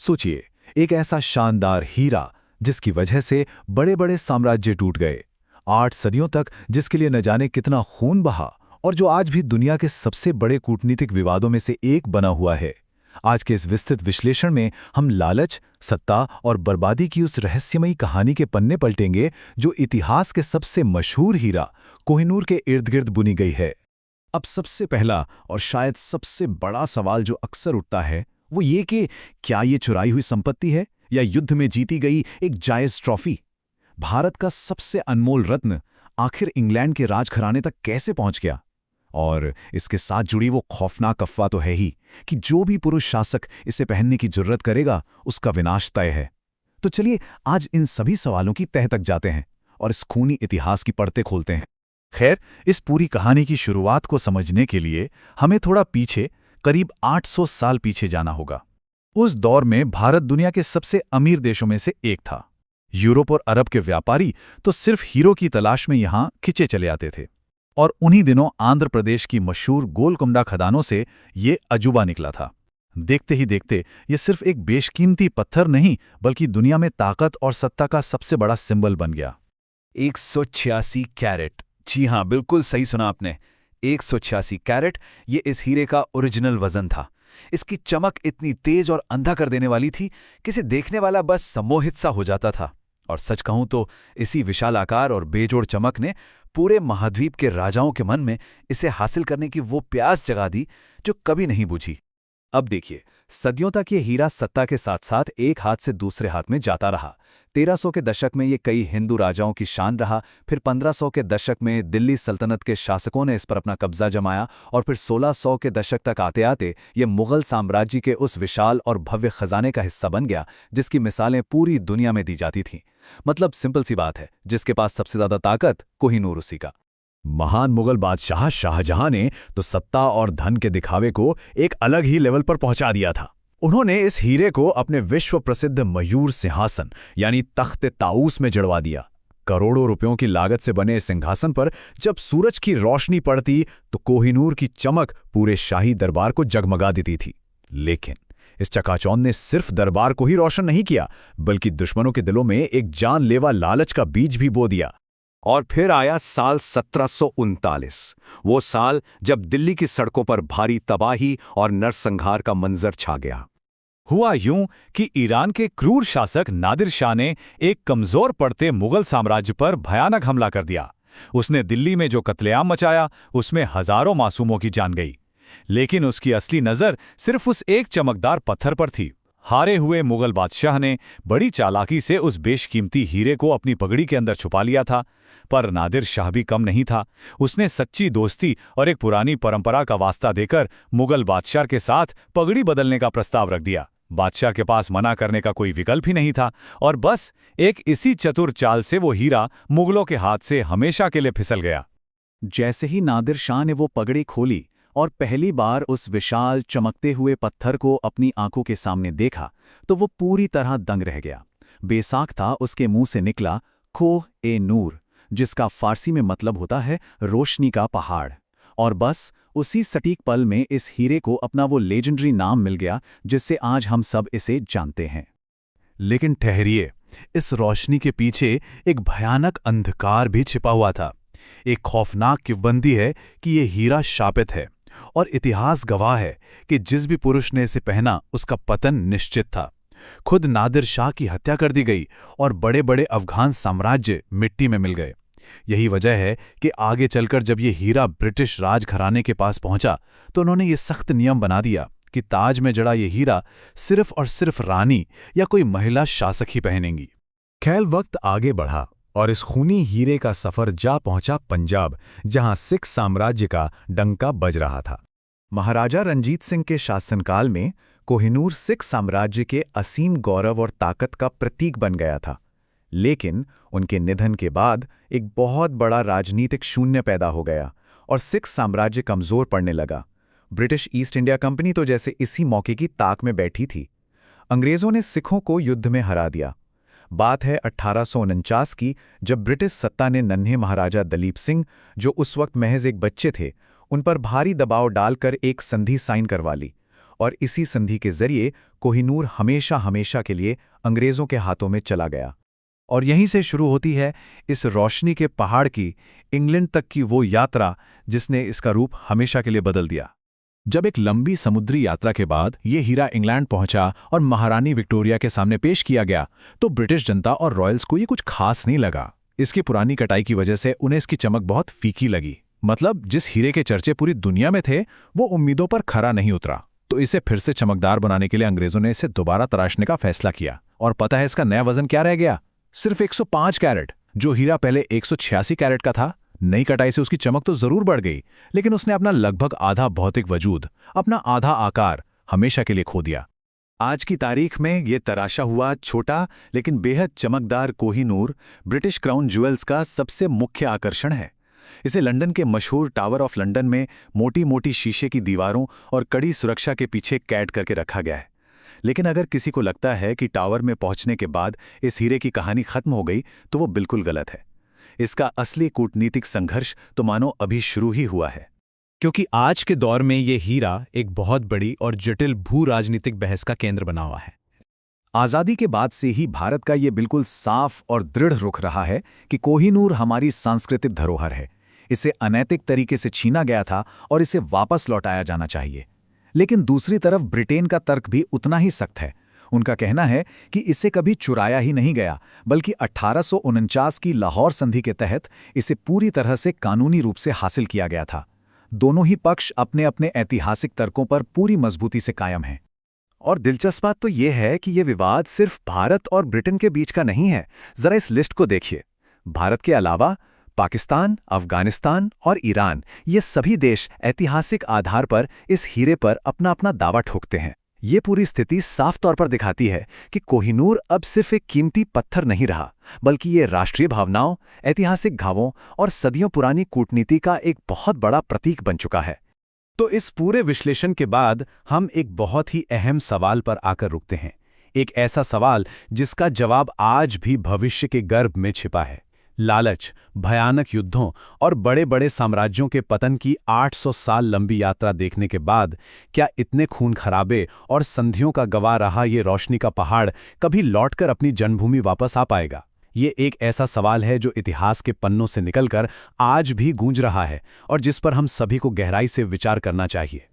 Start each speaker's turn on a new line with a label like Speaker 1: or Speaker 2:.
Speaker 1: सोचिए, एक ऐसा शानदार हीरा जिसकी वजह से बड़े बड़े साम्राज्य टूट गए, 8 सदियों तक जिसके लिए न जाने कितना खून बहा, और जो आज भी दुनिया के सबसे बड़े कूटनीतिक विवादों में से एक बना हुआ है। आज के इस विस्तृत विश्लेषण में हम लालच, सत्ता और बर्बादी की उस रहस्यमयी कहानी के पन्ने पलटेंगे जो इतिहास के सबसे मशहूर हीरा कोहिनूर के इर्द गिर्द बुनी गई है। अब सबसे पहला और शायद सबसे बड़ा सवाल जो अक्सर उठता है वो ये कि क्या ये चुराई हुई संपत्ति है या युद्ध में जीती गई एक जायज ट्रॉफी? भारत का सबसे अनमोल रत्न आखिर इंग्लैंड के राजघराने तक कैसे पहुंच गया? और इसके साथ जुड़ी वो खौफनाक अफवाह तो है ही कि जो भी पुरुष शासक इसे पहनने की जुर्रत करेगा उसका विनाश तय है। तो चलिए आज इन सभी सवालों की तह तक जाते हैं और इस खूनी इतिहास की परतें खोलते हैं। खैर, इस पूरी कहानी की शुरुआत को समझने के लिए हमें थोड़ा पीछे, करीब 800 साल पीछे जाना होगा। उस दौर में भारत दुनिया के सबसे अमीर देशों में से एक था। यूरोप और अरब के व्यापारी तो सिर्फ हीरो की तलाश में यहां खिंचे चले आते थे, और उन्हीं दिनों आंध्र प्रदेश की मशहूर गोलकुंडा खदानों से ये अजूबा निकला था। देखते ही देखते ये सिर्फ एक बेशकीमती पत्थर नहीं बल्कि दुनिया में ताकत और सत्ता का सबसे बड़ा सिंबल बन गया। 186 कैरेट, जी हाँ, बिल्कुल सही सुना आपने। 186 कैरेट, ये इस हीरे का ओरिजिनल वजन था। इसकी चमक इतनी तेज और अंधा कर देने वाली थी कि इसे देखने वाला बस सम्मोहित सा हो जाता था। और सच कहूं तो इसी विशाल आकार और बेजोड़ चमक ने पूरे महाद्वीप के राजाओं के मन में इसे हासिल करने की वो प्यास जगा दी जो कभी नहीं बुझी। अब देखिए, सदियों तक ये हीरा सत्ता के साथ साथ एक हाथ से दूसरे हाथ में जाता रहा। 1300 के दशक में ये कई हिंदू राजाओं की शान रहा, फिर 1500 के दशक में दिल्ली सल्तनत के शासकों ने इस पर अपना कब्जा जमाया, और फिर 1600 के दशक तक आते आते ये मुगल साम्राज्य के उस विशाल और भव्य खजाने का हिस्सा बन गया जिसकी मिसालें पूरी दुनिया में दी जाती थीं। मतलब सिंपल सी बात है, जिसके पास सबसे ज्यादा ताकत, कोहिनूर उसी का। महान मुगल बादशाह शाहजहां ने तो सत्ता और धन के दिखावे को एक अलग ही लेवल पर पहुंचा दिया था। उन्होंने इस हीरे को अपने विश्व प्रसिद्ध मयूर सिंहासन यानी तख्त ताऊस में जड़वा दिया। करोड़ों रुपयों की लागत से बने इस सिंहासन पर जब सूरज की रोशनी पड़ती तो कोहिनूर की चमक पूरे शाही दरबार को जगमगा देती थी। लेकिन इस चकाचौंध ने सिर्फ दरबार को ही रोशन नहीं किया बल्कि दुश्मनों के दिलों में एक जानलेवा लालच का बीज भी बो दिया। और फिर आया साल 1739, वो साल जब दिल्ली की सड़कों पर भारी तबाही और नरसंहार का मंजर छा गया। हुआ यूं कि ईरान के क्रूर शासक नादिर शाह ने एक कमजोर पड़ते मुगल साम्राज्य पर भयानक हमला कर दिया। उसने दिल्ली में जो कत्लेआम मचाया उसमें हजारों मासूमों की जान गई, लेकिन उसकी असली नजर सिर्फ उस एक चमकदार पत्थर पर थी। हारे हुए मुगल बादशाह ने बड़ी चालाकी से उस बेशकीमती हीरे को अपनी पगड़ी के अंदर छुपा लिया था। पर नादिर शाह भी कम नहीं था। उसने सच्ची दोस्ती और एक पुरानी परंपरा का वास्ता देकर मुगल बादशाह के साथ पगड़ी बदलने का प्रस्ताव रख दिया। बादशाह के पास मना करने का कोई विकल्प ही नहीं था, और बस एक इसी चतुर चाल से वो हीरा मुगलों के हाथ से हमेशा के लिए फिसल गया। जैसे ही नादिर शाह ने वो पगड़ी खोली और पहली बार उस विशाल चमकते हुए पत्थर को अपनी आंखों के सामने देखा तो वो पूरी तरह दंग रह गया। बेसाख था उसके मुंह से निकला कोह-ए-नूर, जिसका फारसी में मतलब होता है रोशनी का पहाड़। और बस उसी सटीक पल में इस हीरे को अपना वो लेजेंडरी नाम मिल गया जिससे आज हम सब इसे जानते हैं। लेकिन ठहरिए, इस रोशनी के पीछे एक भयानक अंधकार भी छिपा हुआ था। एक खौफनाक किंवदंती है कि ये हीरा शापित है, और इतिहास गवाह है कि जिस भी पुरुष ने इसे पहना उसका पतन निश्चित था। खुद नादिर शाह की हत्या कर दी गई और बड़े बड़े अफगान साम्राज्य मिट्टी में मिल गए। यही वजह है कि आगे चलकर जब ये हीरा ब्रिटिश राजघराने के पास पहुंचा तो उन्होंने ये सख्त नियम बना दिया कि ताज में जड़ा ये हीरा सिर्फ और सिर्फ रानी या कोई महिला शासक ही पहनेंगी। खैर, वक्त आगे बढ़ा और इस खूनी हीरे का सफर जा पहुंचा पंजाब, जहां सिख साम्राज्य का डंका बज रहा था। महाराजा रंजीत सिंह के शासनकाल में कोहिनूर सिख साम्राज्य के असीम गौरव और ताकत का प्रतीक बन गया था। लेकिन उनके निधन के बाद एक बहुत बड़ा राजनीतिक शून्य पैदा हो गया और सिख साम्राज्य कमजोर पड़ने लगा। ब्रिटिश ईस्ट इंडिया कंपनी तो जैसे इसी मौके की ताक में बैठी थी। अंग्रेजों ने सिखों को युद्ध में हरा दिया। बात है 1849 की, जब ब्रिटिश सत्ता ने नन्हे महाराजा दलीप सिंह, जो उस वक्त महज एक बच्चे थे, उन पर भारी दबाव डालकर एक संधि साइन करवा ली। और इसी संधि के जरिए कोहिनूर हमेशा हमेशा के लिए अंग्रेजों के हाथों में चला गया।
Speaker 2: और यहीं से शुरू होती है इस रोशनी के पहाड़ की इंग्लैंड तक की वो यात्रा जिसने इसका रूप हमेशा के लिए बदल दिया। जब एक लंबी समुद्री यात्रा के बाद ये हीरा इंग्लैंड पहुंचा और महारानी विक्टोरिया के सामने पेश किया गया तो ब्रिटिश जनता और रॉयल्स को ये कुछ खास नहीं लगा। इसकी पुरानी कटाई की वजह से उन्हें इसकी चमक बहुत फीकी लगी। मतलब जिस हीरे के चर्चे पूरी दुनिया में थे वो उम्मीदों पर खरा नहीं उतरा। तो इसे फिर से चमकदार बनाने के लिए अंग्रेजों ने इसे दोबारा तराशने का फैसला किया। और पता है इसका नया वजन क्या रह गया? सिर्फ 105 कैरेट। जो हीरा पहले 186 कैरेट का था, नई कटाई से उसकी चमक तो जरूर बढ़ गई, लेकिन उसने अपना लगभग आधा भौतिक वजूद, अपना आधा आकार हमेशा के लिए खो दिया।
Speaker 1: आज की तारीख में ये तराशा हुआ छोटा लेकिन बेहद चमकदार कोहिनूर ब्रिटिश क्राउन ज्वेल्स का सबसे मुख्य आकर्षण है। इसे लंदन के मशहूर टावर ऑफ लंदन में मोटी मोटी शीशे की दीवारों और कड़ी सुरक्षा के पीछे कैद करके रखा गया है। लेकिन अगर किसी को लगता है कि टावर में पहुंचने के बाद इस हीरे की कहानी खत्म हो गई तो वो बिल्कुल गलत है। इसका असली कूटनीतिक संघर्ष तो मानो अभी शुरू ही हुआ है।
Speaker 2: क्योंकि आज के दौर में ये हीरा एक बहुत बड़ी और जटिल भू राजनीतिक बहस का केंद्र बना हुआ है।
Speaker 1: आज़ादी के बाद से ही भारत का ये बिल्कुल साफ और दृढ़ रुख रहा है कि कोहिनूर हमारी सांस्कृतिक धरोहर है। इसे अनैतिक तरीके से छीना गया था और इसे वापस लौटाया जाना चाहिए। लेकिन दूसरी तरफ ब्रिटेन का तर्क भी उतना ही सख्त है। उनका कहना है कि इसे कभी चुराया ही नहीं गया, बल्कि 1849 की लाहौर संधि के तहत इसे पूरी तरह से कानूनी रूप से हासिल किया गया था। दोनों ही पक्ष अपने अपने ऐतिहासिक तर्कों पर पूरी मजबूती से कायम हैं। और दिलचस्प बात तो यह है कि यह विवाद सिर्फ भारत और ब्रिटेन के बीच का नहीं है। जरा इस लिस्ट को देखिए। भारत के अलावा पाकिस्तान, अफगानिस्तान और ईरान, ये सभी देश ऐतिहासिक आधार पर इस हीरे पर अपना अपना दावा ठोकते हैं। ये पूरी स्थिति साफ तौर पर दिखाती है कि कोहिनूर अब सिर्फ एक कीमती पत्थर नहीं रहा, बल्कि ये राष्ट्रीय भावनाओं, ऐतिहासिक घावों और सदियों पुरानी कूटनीति का एक बहुत बड़ा प्रतीक बन चुका है।
Speaker 2: तो इस पूरे विश्लेषण के बाद हम एक बहुत ही अहम सवाल पर आकर रुकते हैं। एक ऐसा सवाल जिसका जवाब आज भी भविष्य के गर्भ में छिपा है। लालच, भयानक युद्धों और बड़े बड़े साम्राज्यों के पतन की 800 साल लंबी यात्रा देखने के बाद क्या इतने खून खराबे और संधियों का गवाह रहा ये रोशनी का पहाड़ कभी लौटकर अपनी जन्मभूमि वापस आ पाएगा? ये एक ऐसा सवाल है जो इतिहास के पन्नों से निकलकर आज भी गूंज रहा है और जिस पर हम सभी को गहराई से विचार करना चाहिए।